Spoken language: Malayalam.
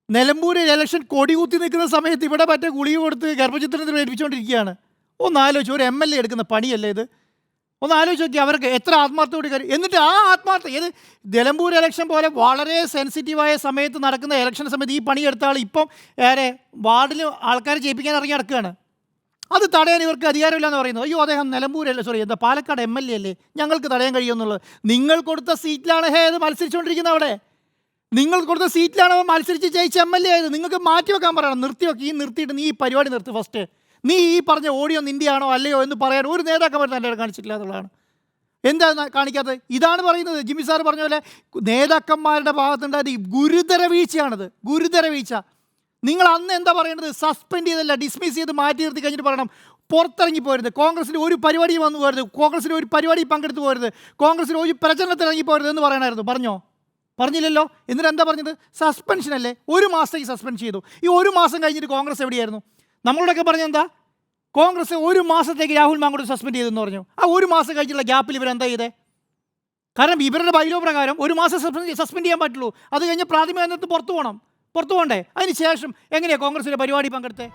നിലമ്പൂരിൽ ഇലക്ഷൻ കൊടികുത്തി നിൽക്കുന്ന സമയത്ത് ഇവിടെ മറ്റേ ഗുളിക കൊടുത്ത് ഗർഭചിത്രത്തിൽ ഏൽപ്പിച്ചുകൊണ്ടിരിക്കുകയാണ്. ഒന്ന് ആലോചിച്ച്, ഒരു എം എൽ എ എടുക്കുന്ന പണിയല്ലേ ഇത്? ഒന്ന് ആലോചിച്ച് നോക്കി, അവർക്ക് എത്ര ആത്മാർത്ഥത്തോടെ കാര്യം. എന്നിട്ട് ആ ആത്മാർത്ഥ ഏത് നിലമ്പൂർ ഇലക്ഷൻ പോലെ വളരെ സെൻസിറ്റീവായ സമയത്ത് നടക്കുന്ന ഇലക്ഷൻ സമയത്ത് ഈ പണിയെടുത്ത ആൾ ഇപ്പം വാർഡിൽ ആൾക്കാരെ ചെയ്യിപ്പിക്കാൻ ഇറങ്ങി നടക്കുകയാണ്. അത് തടയാൻ ഇവർക്ക് അധികാരമില്ലെന്ന് പറയുന്നത്. അയ്യോ, അദ്ദേഹം നിലമ്പൂരല്ലേ, സോറി, എന്താ പാലക്കാട് എം എൽ എ അല്ലേ, ഞങ്ങൾക്ക് തടയാൻ കഴിയുമെന്നുള്ളത്. നിങ്ങൾ കൊടുത്ത സീറ്റിലാണ് അത് മത്സരിച്ചുകൊണ്ടിരിക്കുന്നത്. അവിടെ നിങ്ങൾ കൊടുത്ത സീറ്റിലാണ് അവൻ മത്സരിച്ച് ജയിച്ച എം എൽ എ ആയത്. നിങ്ങൾക്ക് മാറ്റിവെക്കാൻ പറയണം, നിർത്തിവെക്ക്. നിർത്തിയിട്ട് നീ ഈ പരിപാടി നിർത്തി ഫസ്റ്റ്. നീ ഈ പറഞ്ഞ ഓഡിയോ നിൻ്റെയാണോ അല്ലയോ എന്ന് പറയാൻ ഒരു നേതാക്കന്മാർ തന്നെ കാണിച്ചിട്ടില്ല എന്നുള്ളതാണ്. എന്താ കാണിക്കാത്തത്? ഇതാണ് പറയുന്നത്. ജിമ്മി സാർ പറഞ്ഞ പോലെ നേതാക്കന്മാരുടെ ഭാഗത്തുണ്ടായത് ഗുരുതര വീഴ്ചയാണത്, ഗുരുതര വീഴ്ച. നിങ്ങൾ അന്ന് എന്താ പറയേണ്ടത്? സസ്പെൻഡ് ചെയ്തല്ല, ഡിസ്മിസ് ചെയ്ത് മാറ്റി നിർത്തി കഴിഞ്ഞിട്ട് പറയണം പുറത്തിറങ്ങി പോരുത്, കോൺഗ്രസിൽ ഒരു പരിപാടി വന്നു പോരുത്, കോൺഗ്രസിൽ ഒരു പരിപാടി പങ്കെടുത്ത് പോരുത്, കോൺഗ്രസിൽ ഒരു പ്രചരണത്തിൽ ഇറങ്ങി പോരുത് എന്ന് പറയണമായിരുന്നു. പറഞ്ഞോ? പറഞ്ഞില്ലല്ലോ. എന്നിട്ട് എന്താ പറഞ്ഞത്? സസ്പെൻഷനല്ലേ, ഒരു മാസത്തേക്ക് സസ്പെൻഡ് ചെയ്തു. ഈ ഒരു മാസം കഴിഞ്ഞിട്ട് കോൺഗ്രസ് എവിടെയായിരുന്നു? നമ്മളോടൊക്കെ പറഞ്ഞെന്താ? കോൺഗ്രസ് ഒരു മാസത്തേക്ക് രാഹുൽ മാങ്കൂട്ടം സസ്പെൻഡ് ചെയ്തെന്ന് പറഞ്ഞു. ആ ഒരു മാസം കഴിഞ്ഞിട്ടുള്ള ഗ്യാപ്പിൽ ഇവരെന്താ ചെയ്തേ? കാരണം ഇവരുടെ ബൈലോ പ്രകാരം ഒരു മാസം സസ്പെൻഡ് ചെയ്യാൻ പറ്റുള്ളൂ. അത് കഴിഞ്ഞ് പ്രാഥമിക നേതൃത്വം പുറത്തു പോകണ്ടേ? അതിന് ശേഷം എങ്ങനെയാണ് കോൺഗ്രസിൻ്റെ പരിപാടി പങ്കെടുത്തത്?